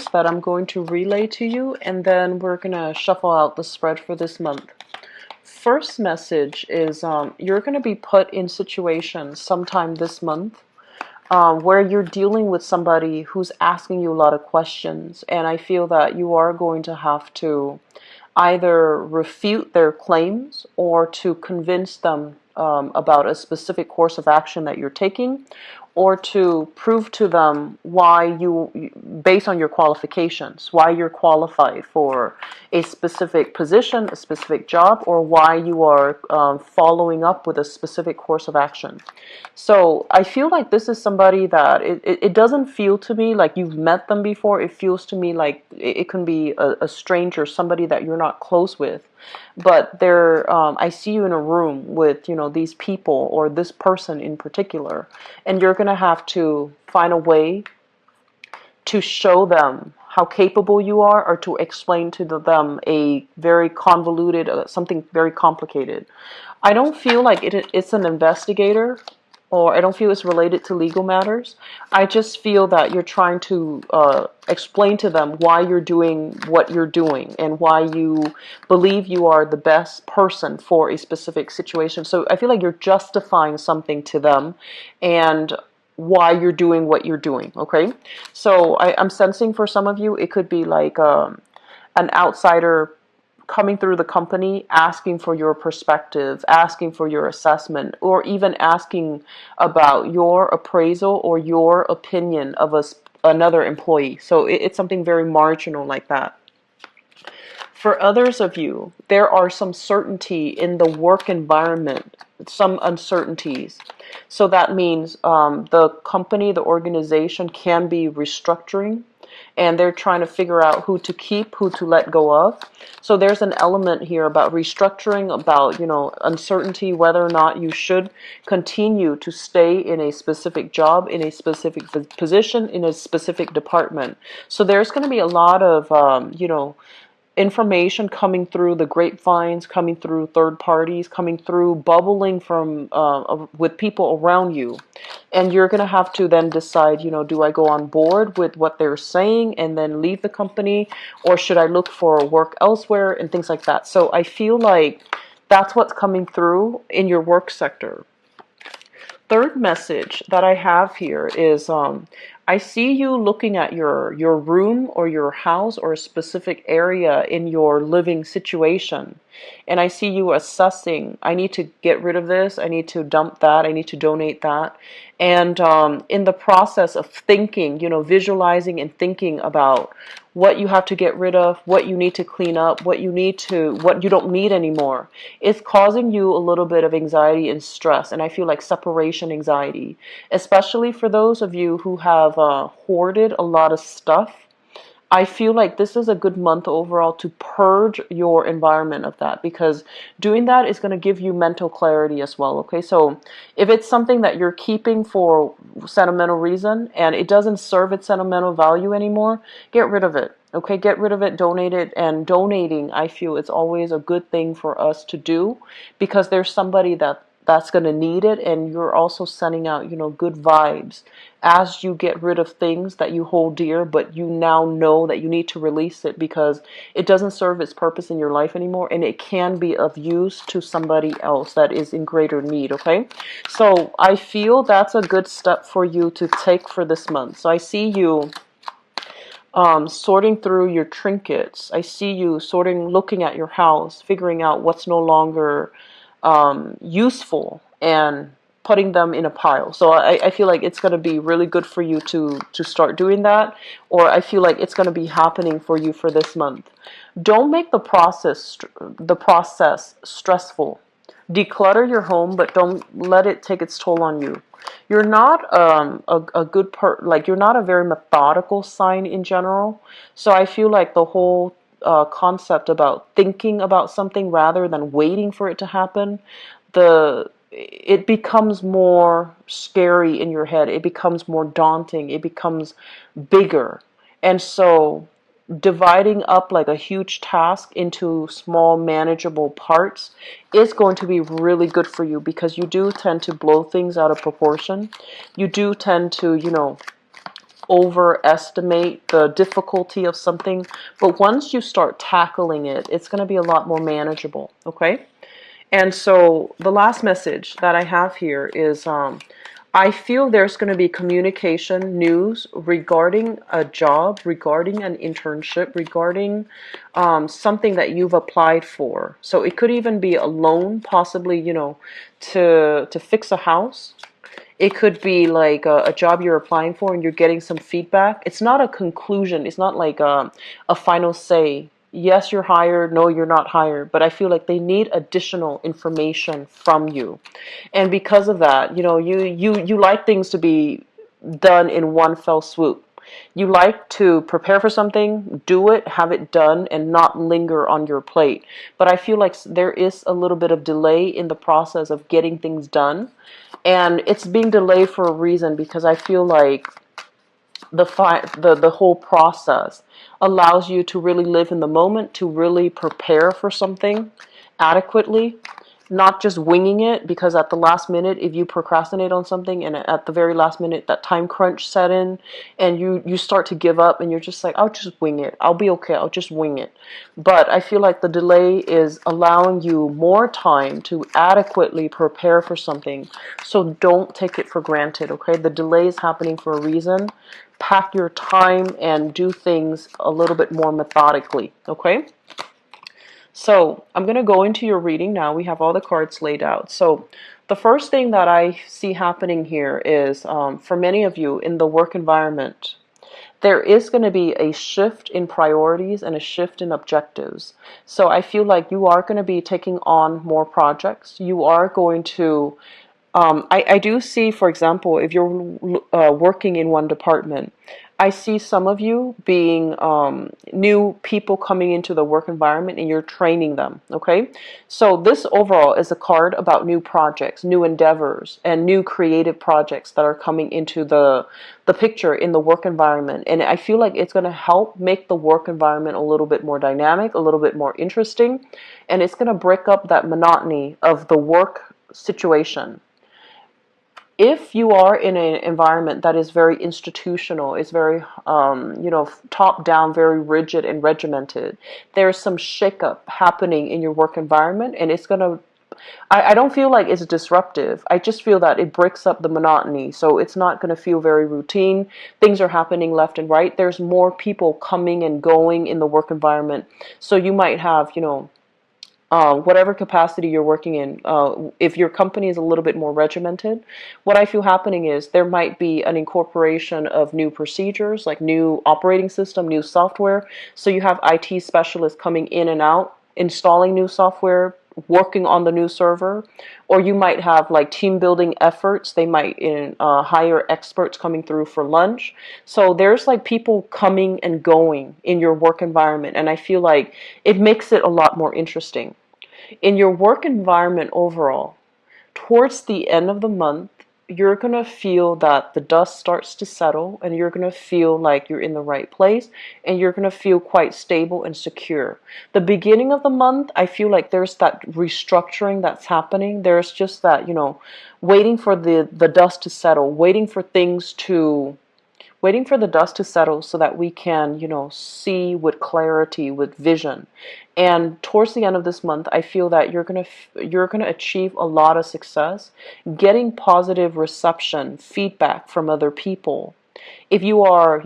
message that I'm going to relay to you, and then we're going to shuffle out the spread for this month. First message is you're going to be put in situations sometime this month where you're dealing with somebody who's asking you a lot of questions, and I feel that you are going to have to either refute their claims or to convince them about a specific course of action that you're taking, or to prove to them why based on your qualifications, why you're qualified for a specific position, a specific job, or why you are following up with a specific course of action. So I feel like this is somebody that it doesn't feel to me like you've met them before. It feels to me like it can be a stranger, somebody that you're not close with. But I see you in a room with, these people or this person in particular, and you're going to have to find a way to show them how capable you are, or to explain to them a very convoluted, something very complicated. I don't feel like it's an investigator, or I don't feel it's related to legal matters. I just feel that you're trying to explain to them why you're doing what you're doing and why you believe you are the best person for a specific situation. So I feel like you're justifying something to them and why you're doing what you're doing, okay? So I'm sensing for some of you, it could be like an outsider coming through the company, asking for your perspective, asking for your assessment, or even asking about your appraisal or your opinion of another employee. So it's something very marginal like that. For others of you, there are some certainty in the work environment, some uncertainties. So that means the company, the organization can be restructuring, and they're trying to figure out who to keep, who to let go of. So there's an element here about restructuring, about, uncertainty, whether or not you should continue to stay in a specific job, in a specific position, in a specific department. So there's going to be a lot of, information coming through the grapevines, coming through third parties, coming through, bubbling from with people around you, and you're going to have to then decide, do I go on board with what they're saying and then leave the company, or should I look for work elsewhere and things like that. So I feel like that's what's coming through in your work sector. Third message that I have here is I see you looking at your room or your house or a specific area in your living situation. And I see you assessing, I need to get rid of this, I need to dump that, I need to donate that. And in the process of thinking, visualizing and thinking about what you have to get rid of, what you need to clean up, what you don't need anymore, it's causing you a little bit of anxiety and stress. And I feel like separation anxiety, especially for those of you who have hoarded a lot of stuff. I feel like this is a good month overall to purge your environment of that, because doing that is going to give you mental clarity as well, okay? So if it's something that you're keeping for sentimental reason and it doesn't serve its sentimental value anymore, get rid of it, okay? Get rid of it, donate it. And donating, I feel it's always a good thing for us to do, because there's somebody that's going to need it, and you're also sending out, good vibes as you get rid of things that you hold dear, but you now know that you need to release it because it doesn't serve its purpose in your life anymore, and it can be of use to somebody else that is in greater need, okay? So I feel that's a good step for you to take for this month. So I see you sorting through your trinkets. I see you looking at your house, figuring out what's no longer useful, and putting them in a pile. So I feel like it's going to be really good for you to start doing that, or I feel like it's going to be happening for you for this month. Don't make the process stressful. Declutter your home, but don't let it take its toll on you. You're not a good you're not a very methodical sign in general. So I feel like the whole concept about thinking about something rather than waiting for it to happen, it becomes more scary in your head. It becomes more daunting. It becomes bigger. And so dividing up like a huge task into small manageable parts is going to be really good for you, because you do tend to blow things out of proportion. You do tend to, overestimate the difficulty of something, but once you start tackling it, it's going to be a lot more manageable, okay? And so the last message that I have here is I feel there's going to be communication news regarding a job, regarding an internship, regarding something that you've applied for. So it could even be a loan, possibly, to fix a house. It could be like a job you're applying for and you're getting some feedback. It's not a conclusion. It's not like a final say. Yes, you're hired. No, you're not hired. But I feel like they need additional information from you. And because of that, you like things to be done in one fell swoop. You like to prepare for something, do it, have it done, and not linger on your plate. But I feel like there is a little bit of delay in the process of getting things done. And it's being delayed for a reason, because I feel like the whole process allows you to really live in the moment, to really prepare for something adequately, not just winging it, because at the last minute, if you procrastinate on something and at the very last minute that time crunch set in and you start to give up and you're just like, I'll just wing it, I'll be okay, I'll just wing it. But I feel like the delay is allowing you more time to adequately prepare for something. So don't take it for granted, okay? The delay is happening for a reason. Pack your time and do things a little bit more methodically, okay? So I'm going to go into your reading now. We have all the cards laid out. So the first thing that I see happening here is for many of you in the work environment, there is going to be a shift in priorities and a shift in objectives. So I feel like you are going to be taking on more projects. You are going to I do see, for example, if you're working in one department, I see some of you being new people coming into the work environment and you're training them, okay? So this overall is a card about new projects, new endeavors, and new creative projects that are coming into the picture in the work environment. And I feel like it's going to help make the work environment a little bit more dynamic, a little bit more interesting, and it's going to break up that monotony of the work situation. If you are in an environment that is very institutional, is very, top down, very rigid and regimented, there's some shakeup happening in your work environment, and it's going to, I don't feel like it's disruptive. I just feel that it breaks up the monotony. So it's not going to feel very routine. Things are happening left and right. There's more people coming and going in the work environment. So you might have, whatever capacity you're working in, if your company is a little bit more regimented, what I feel happening is there might be an incorporation of new procedures, like new operating system, new software. So you have IT specialists coming in and out, installing new software, working on the new server, or you might have like team building efforts. They might hire experts coming through for lunch. So there's like people coming and going in your work environment, and I feel like it makes it a lot more interesting. In your work environment overall, towards the end of the month, you're going to feel that the dust starts to settle and you're going to feel like you're in the right place and you're going to feel quite stable and secure. The beginning of the month, I feel like there's that restructuring that's happening. There's just that, waiting for the dust to settle, waiting for the dust to settle so that we can, see with clarity, with vision. And towards the end of this month, I feel that you're gonna achieve a lot of success, getting positive reception, feedback from other people. If you are,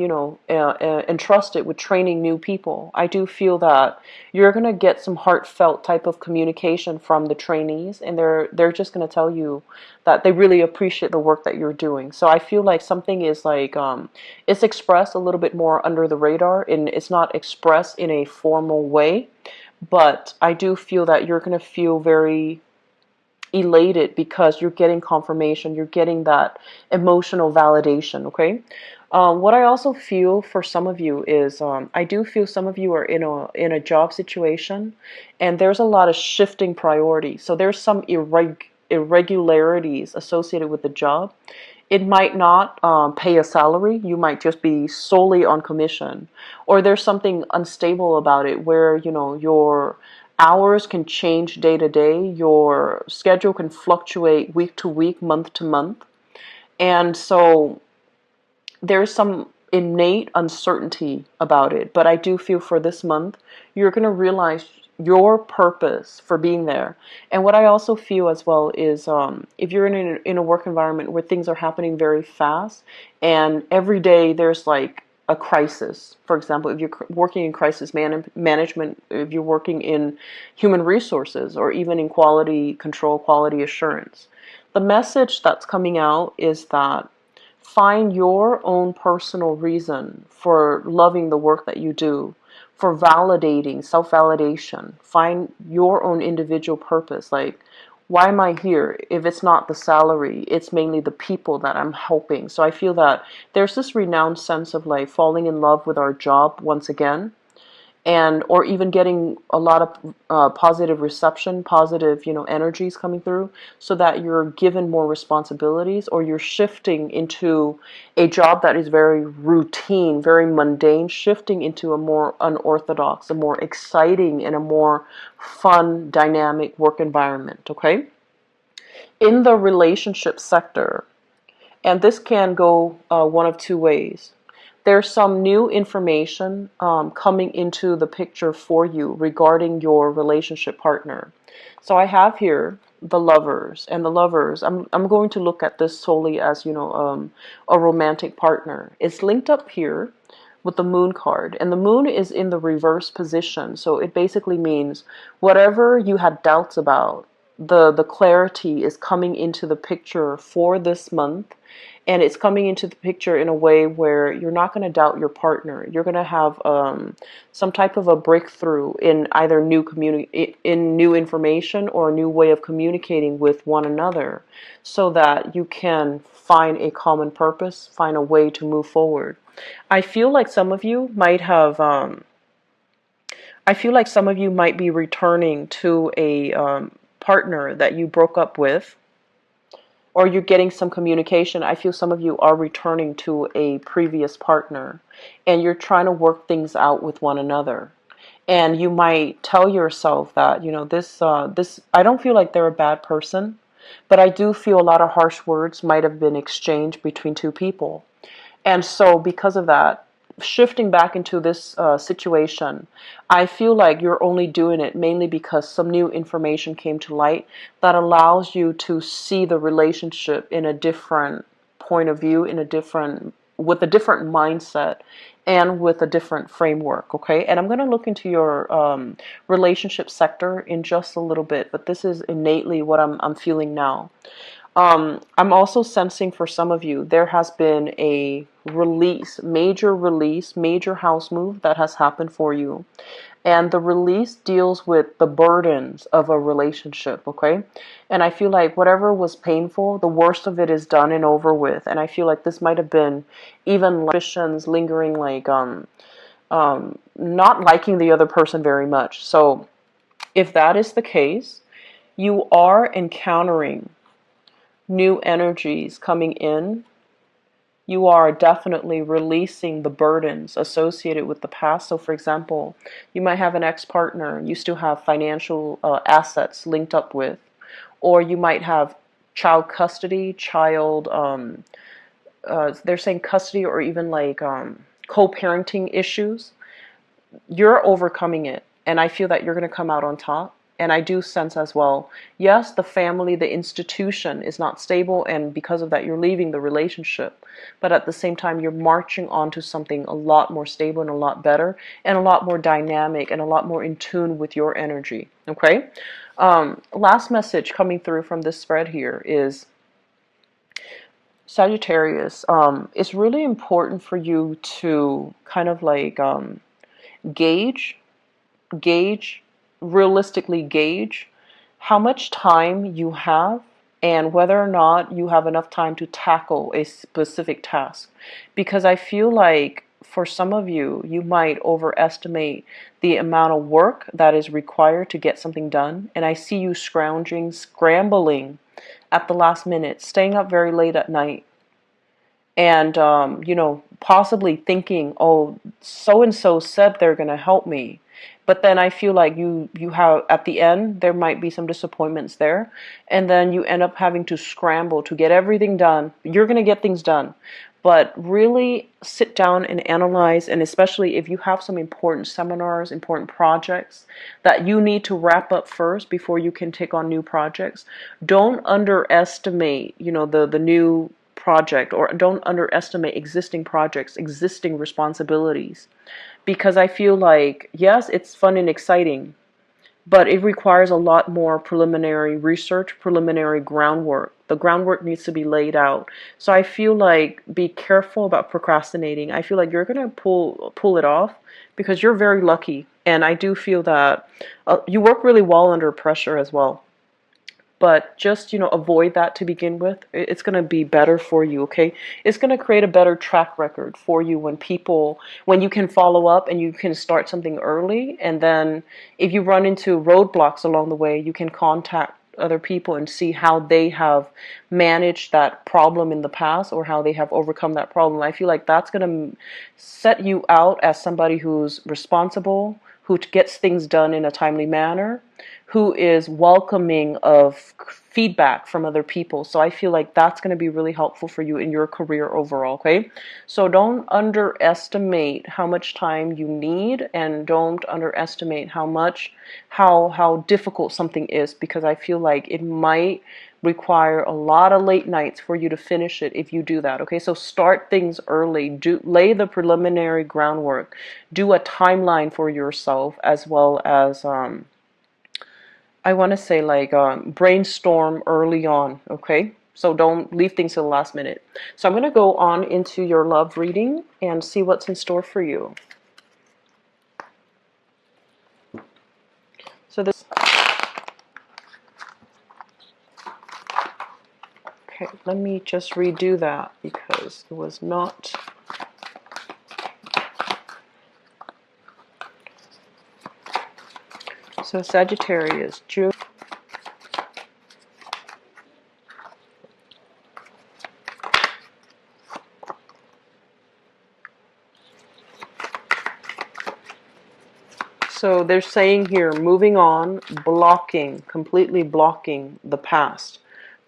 entrusted with training new people, I do feel that you're gonna get some heartfelt type of communication from the trainees, and they're just gonna tell you that they really appreciate the work that you're doing. So I feel like something is like it's expressed a little bit more under the radar, and it's not expressed in a formal way. But I do feel that you're gonna feel very elated because you're getting confirmation, you're getting that emotional validation, okay? What I also feel for some of you is I do feel some of you are in a job situation and there's a lot of shifting priorities. So there's some irregularities associated with the job. It might not pay a salary. You might just be solely on commission. Or there's something unstable about it where, your hours can change day to day. Your schedule can fluctuate week to week, month to month. And so there's some innate uncertainty about it. But I do feel for this month, you're going to realize your purpose for being there. And what I also feel as well is if you're in a work environment where things are happening very fast and every day there's like a crisis. For example, if you're working in crisis management, if you're working in human resources or even in quality control, quality assurance, the message that's coming out is that find your own personal reason for loving the work that you do, for validating, self-validation. Find your own individual purpose. Like, why am I here? If it's not the salary, it's mainly the people that I'm helping. So I feel that there's this renowned sense of like falling in love with our job once again, and or even getting a lot of positive reception, positive, energies coming through, so that you're given more responsibilities, or you're shifting into a job that is very routine, very mundane, shifting into a more unorthodox, a more exciting, and a more fun, dynamic work environment. Okay, in the relationship sector, and this can go one of two ways. There's some new information coming into the picture for you regarding your relationship partner. So I have here the lovers, and the lovers, I'm going to look at this solely as, a romantic partner. It's linked up here with the moon card, and the moon is in the reverse position. So it basically means whatever you had doubts about, the clarity is coming into the picture for this month. And it's coming into the picture in a way where you're not going to doubt your partner. You're going to have some type of a breakthrough in either in new information or a new way of communicating with one another, so that you can find a common purpose, find a way to move forward. I feel like some of you might have. I feel like some of you might be returning to a partner that you broke up with, or you're getting some communication. I feel some of you are returning to a previous partner, and you're trying to work things out with one another. And you might tell yourself that, this, I don't feel like they're a bad person, but I do feel a lot of harsh words might have been exchanged between two people. And so because of that, shifting back into this situation, I feel like you're only doing it mainly because some new information came to light that allows you to see the relationship in a different point of view, with a different mindset and with a different framework. Okay, and I'm going to look into your relationship sector in just a little bit, but this is innately what I'm feeling now. I'm also sensing for some of you, there has been a release, major house move that has happened for you. And the release deals with the burdens of a relationship, okay? And I feel like whatever was painful, the worst of it is done and over with. And I feel like this might have been even suspicions lingering, like not liking the other person very much. So if that is the case, you are encountering new energies coming in. You are definitely releasing the burdens associated with the past. So for example, you might have an ex-partner you still have financial assets linked up with, or you might have child custody, they're saying custody, or even like co-parenting issues. You're overcoming it, and I feel that you're going to come out on top. And I do sense as well, yes, the family, the institution is not stable, and because of that, you're leaving the relationship. But at the same time, you're marching on to something a lot more stable and a lot better, and a lot more dynamic, and a lot more in tune with your energy. Okay? Last message coming through from this spread here is, Sagittarius, it's really important for you to kind of like gauge, realistically gauge how much time you have, and whether or not you have enough time to tackle a specific task. Because I feel like for some of you, you might overestimate the amount of work that is required to get something done. And I see you scrambling at the last minute, staying up very late at night, and possibly thinking, oh, so and so said they're going to help me. But then I feel like you have, at the end, there might be some disappointments there, and then you end up having to scramble to get everything done. You're going to get things done, but really sit down and analyze, and especially if you have some important seminars, important projects that you need to wrap up first before you can take on new projects, don't underestimate, the new project, or don't underestimate existing projects, existing responsibilities. Because I feel like, yes, it's fun and exciting, but it requires a lot more preliminary research, preliminary groundwork. The groundwork needs to be laid out. So I feel like be careful about procrastinating. I feel like you're going to pull it off because you're very lucky. And I do feel that you work really well under pressure as well. But just, avoid that to begin with. It's going to be better for you, okay? It's going to create a better track record for you when you can follow up and you can start something early. And then if you run into roadblocks along the way, you can contact other people and see how they have managed that problem in the past or how they have overcome that problem. I feel like that's going to set you out as somebody who's responsible, who gets things done in a timely manner, who is welcoming of feedback from other people. So I feel like that's going to be really helpful for you in your career overall, okay? So don't underestimate how much time you need, and don't underestimate how difficult something is, because I feel like it might require a lot of late nights for you to finish it if you do that, okay? So start things early. Lay the preliminary groundwork. Do a timeline for yourself, as well as I want to say, like, brainstorm early on, okay? So don't leave things to the last minute. So I'm going to go on into your love reading and see what's in store for you. So this... Okay, let me just redo that because it was not... So Sagittarius, June. So they're saying here, moving on, completely blocking the past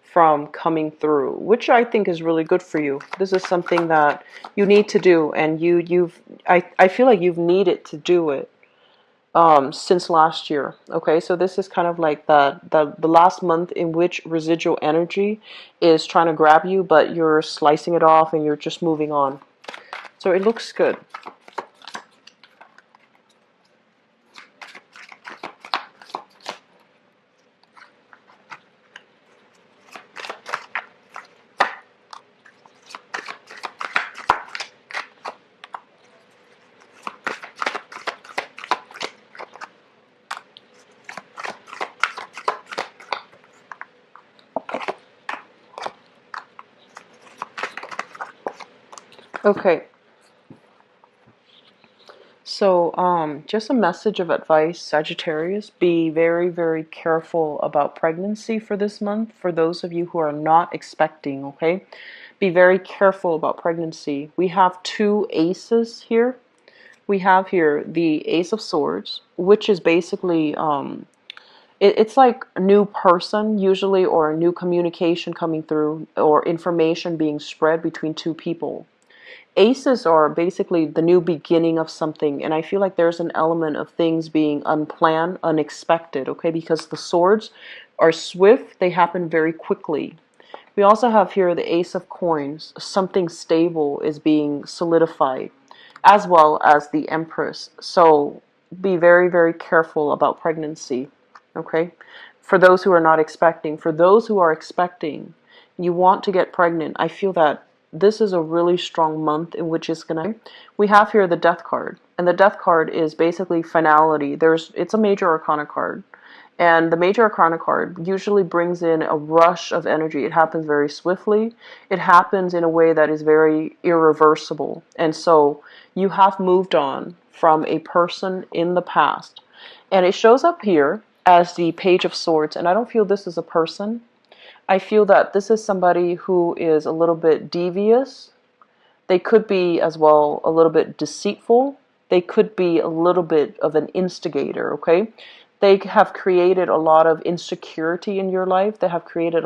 from coming through, which I think is really good for you. This is something that you need to do, and I feel like you've needed to do it since last year. Okay, so this is kind of like the last month in which residual energy is trying to grab you, but you're slicing it off and you're just moving on. So it looks good. Okay. So, just a message of advice, Sagittarius. Be very, very careful about pregnancy for this month, for those of you who are not expecting, okay? Be very careful about pregnancy. We have two aces here. We have here the Ace of Swords, which is basically, it's like a new person, usually, or a new communication coming through, or information being spread between two people. Aces are basically the new beginning of something, and I feel like there's an element of things being unplanned, unexpected, okay? Because the swords are swift, they happen very quickly. We also have here the Ace of Coins. Something stable is being solidified, as well as the Empress. So be very, very careful about pregnancy, okay? For those who are not expecting. For those who are expecting, you want to get pregnant, I feel that this is a really strong month in which it's gonna... We have here the Death card, and the Death card is basically finality. It's a major arcana card, and the major arcana card usually brings in a rush of energy. It happens very swiftly. It happens in a way that is very irreversible, and so you have moved on from a person in the past, and it shows up here as the Page of Swords, and I don't feel this is a person. I feel that this is somebody who is a little bit devious. They could be as well a little bit deceitful. They could be a little bit of an instigator, okay? they have created a lot of insecurity in your life. They have created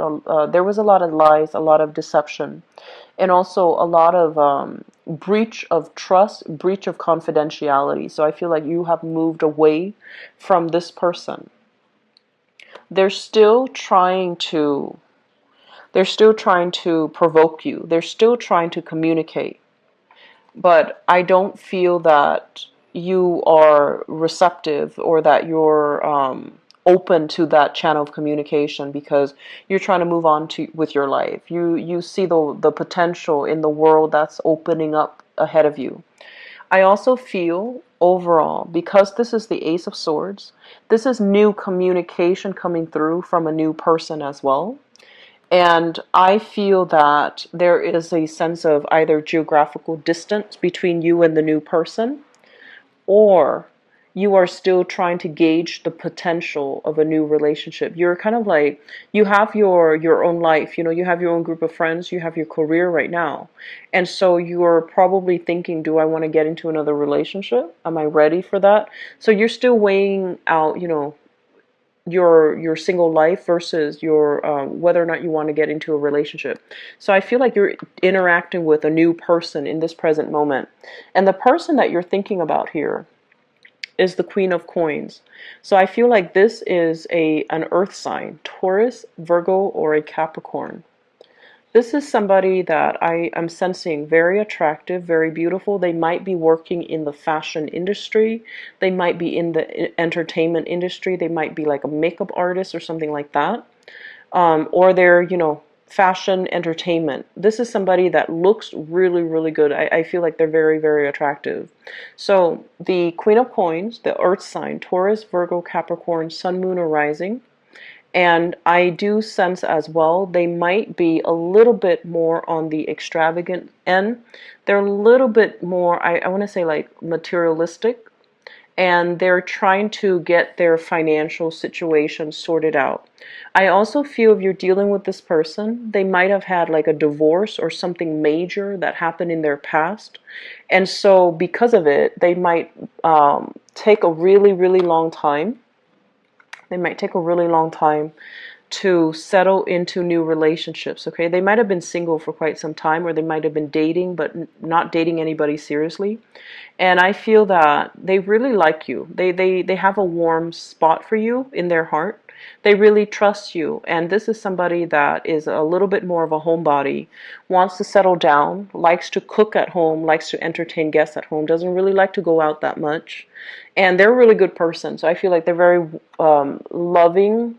there was a lot of lies, a lot of deception, and also a lot of breach of trust, breach of confidentiality. So I feel like you have moved away from this person. They're still trying to they're still trying to provoke you. They're still trying to communicate. But I don't feel that you are receptive or that you're open to that channel of communication, because you're trying to move on to with your life. You see the potential in the world that's opening up ahead of you. I also feel overall, because this is the Ace of Swords, this is new communication coming through from a new person as well. And I feel that there is a sense of either geographical distance between you and the new person, or you are still trying to gauge the potential of a new relationship. You're kind of like, you have your own life, you have your own group of friends, you have your career right now. And so you're probably thinking, do I want to get into another relationship? Am I ready for that? So you're still weighing out, your single life versus your whether or not you want to get into a relationship. So I feel like you're interacting with a new person in this present moment, and the person that you're thinking about here is the Queen of Coins. So I feel like this is an earth sign, Taurus, Virgo, or a Capricorn. This is somebody that I am sensing very attractive, very beautiful. They might be working in the fashion industry. They might be in the entertainment industry. They might be like a makeup artist or something like that. Or they're, fashion entertainment. This is somebody that looks really, really good. I feel like they're very, very attractive. So the Queen of Coins, the earth sign, Taurus, Virgo, Capricorn, Sun, Moon, or Rising. And I do sense as well, they might be a little bit more on the extravagant end. They're a little bit more, I want to say, like materialistic. And they're trying to get their financial situation sorted out. I also feel if you're dealing with this person, they might have had like a divorce or something major that happened in their past. And so because of it, they might take a really, really long time. They might take a really long time to settle into new relationships, okay? They might have been single for quite some time, or they might have been dating, but not dating anybody seriously. And I feel that they really like you. They have a warm spot for you in their heart. They really trust you. And this is somebody that is a little bit more of a homebody, wants to settle down, likes to cook at home, likes to entertain guests at home, doesn't really like to go out that much. And they're a really good person. So I feel like they're very loving,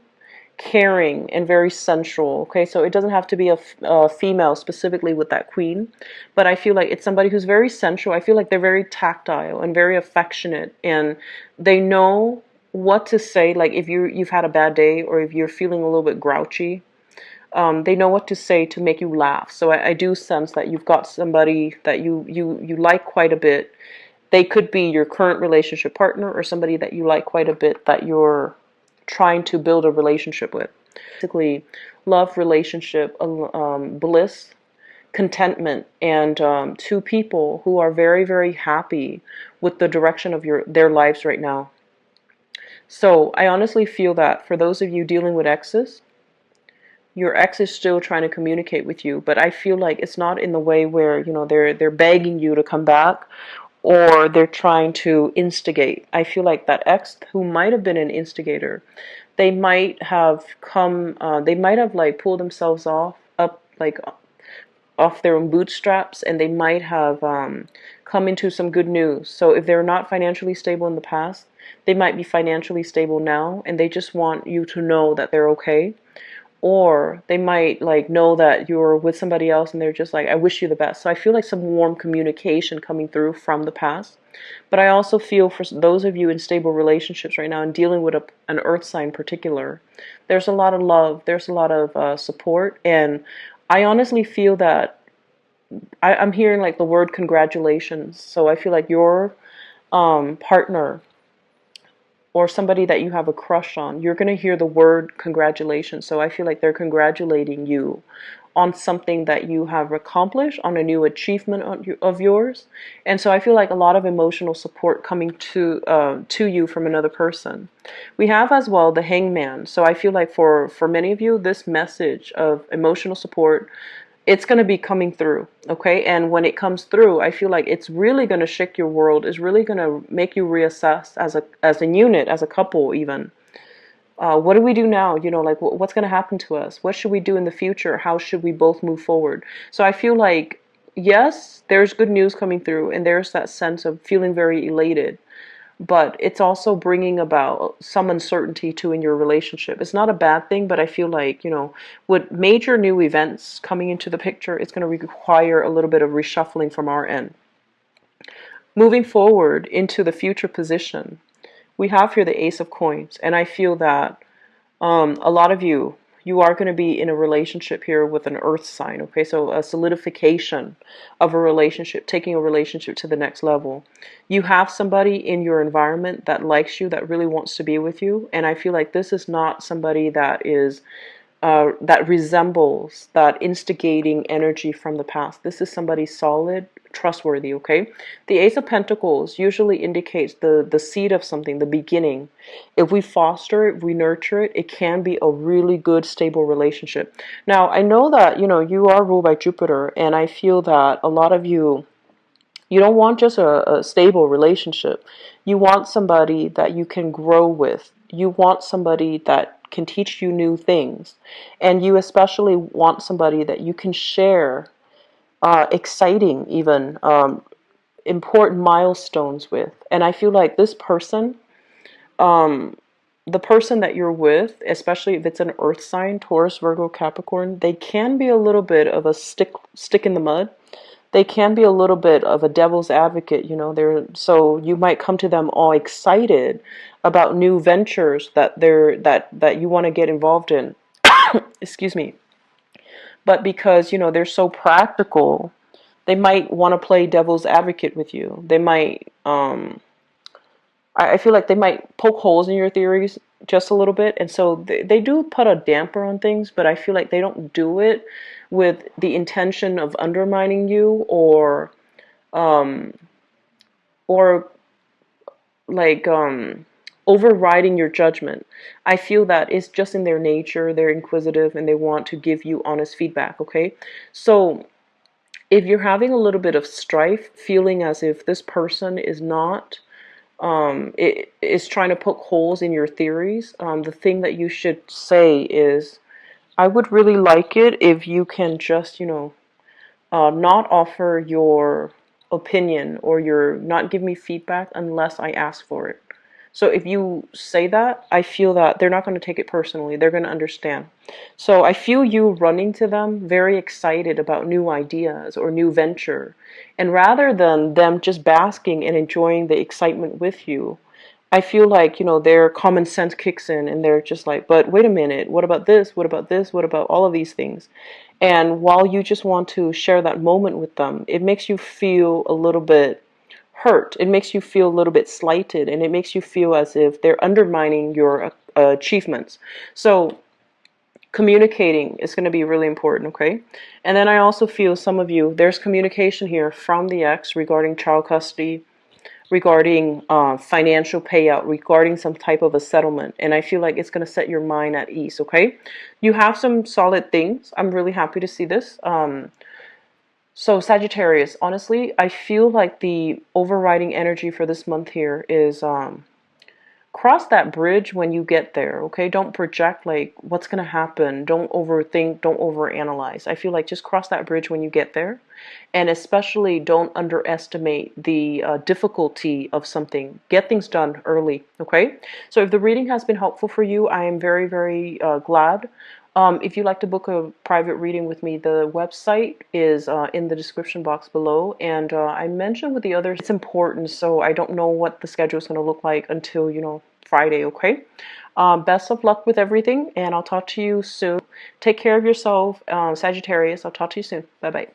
caring, and very sensual. Okay, so it doesn't have to be a female specifically with that queen, but I feel like it's somebody who's very sensual. I feel like they're very tactile and very affectionate, and they know what to say. Like if you've had a bad day, or if you're feeling a little bit grouchy, they know what to say to make you laugh. So I do sense that you've got somebody that you like quite a bit. They could be your current relationship partner, or somebody that you like quite a bit that you're trying to build a relationship with. Basically, love, relationship, bliss, contentment, and two people who are very, very happy with the direction of their lives right now. So I honestly feel that for those of you dealing with exes, your ex is still trying to communicate with you, but I feel like it's not in the way where, they're begging you to come back, or they're trying to instigate. I feel like that ex who might have been an instigator, they might have they might have like pulled themselves off their own bootstraps, and they might have come into some good news. So if they're not financially stable in the past, they might be financially stable now, and they just want you to know that they're okay. Or they might like know that you're with somebody else, and they're just like, I wish you the best. So I feel like some warm communication coming through from the past. But I also feel for those of you in stable relationships right now and dealing with an earth sign in particular, there's a lot of love, there's a lot of support. And I honestly feel that I'm hearing like the word congratulations. So I feel like your partner, or somebody that you have a crush on, you're going to hear the word congratulations. So I feel like they're congratulating you on something that you have accomplished, on a new achievement of yours. And so I feel like a lot of emotional support coming to you from another person. We have as well the Hangman. So I feel like for many of you, this message of emotional support, it's going to be coming through, okay? And when it comes through, I feel like it's really going to shake your world. It's really going to make you reassess as a unit, as a couple even. What do we do now? You know, like what's going to happen to us? What should we do in the future? How should we both move forward? So I feel like, yes, there's good news coming through, and there's that sense of feeling very elated. But it's also bringing about some uncertainty too in your relationship. It's not a bad thing, but I feel like, you know, with major new events coming into the picture, it's going to require a little bit of reshuffling from our end. Moving forward into the future position, we have here the Ace of Coins, and I feel that a lot of you are going to be in a relationship here with an earth sign, okay? So a solidification of a relationship, taking a relationship to the next level. You have somebody in your environment that likes you, that really wants to be with you, and I feel like this is not somebody that is that resembles that instigating energy from the past. This is somebody solid, trustworthy, okay? The Ace of Pentacles usually indicates the seed of something, the beginning. If we foster it, we nurture it, it can be a really good, stable relationship. Now, I know that, you know, you are ruled by Jupiter, and I feel that a lot of you don't want just a stable relationship. You want somebody that you can grow with. You want somebody that can teach you new things. And you especially want somebody that you can share exciting, even important milestones with. And I feel like this person, the person that you're with, especially if it's an earth sign, Taurus, Virgo, Capricorn, they can be a little bit of a stick in the mud. They can be a little bit of a devil's advocate, you know. So you might come to them all excited about new ventures that you want to get involved in. Excuse me. But because, you know, they're so practical, they might want to play devil's advocate with you. They might I feel like they might poke holes in your theories just a little bit, and so they do put a damper on things, but I feel like they don't do it with the intention of undermining you um, or like overriding your judgment. I feel that it's just in their nature. They're inquisitive and they want to give you honest feedback, okay? So if you're having a little bit of strife, feeling as if this person is not it is trying to poke holes in your theories, the thing that you should say is, I would really like it if you can just, you know, not offer your opinion or not give me feedback unless I ask for it. So if you say that, I feel that they're not going to take it personally. They're going to understand. So I feel you running to them very excited about new ideas or new venture. And rather than them just basking and enjoying the excitement with you, I feel like, you know, their common sense kicks in and they're just like, but wait a minute, what about this? What about this? What about all of these things? And while you just want to share that moment with them, it makes you feel a little bit hurt. It makes you feel a little bit slighted, and it makes you feel as if they're undermining your achievements. So communicating is going to be really important, okay? And then I also feel some of you, there's communication here from the ex regarding child custody, regarding financial payout, regarding some type of a settlement. And I feel like it's going to set your mind at ease, okay? You have some solid things. I'm really happy to see this. So Sagittarius, honestly, I feel like the overriding energy for this month here is cross that bridge when you get there, okay? Don't project like what's going to happen. Don't overthink, don't overanalyze. I feel like just cross that bridge when you get there. And especially don't underestimate the difficulty of something. Get things done early, okay? So if the reading has been helpful for you, I am very, very glad. If you'd like to book a private reading with me, the website is in the description box below. And I mentioned with the others, it's important, so I don't know what the schedule is going to look like until, you know, Friday, okay? Best of luck with everything, and I'll talk to you soon. Take care of yourself, Sagittarius. I'll talk to you soon. Bye-bye.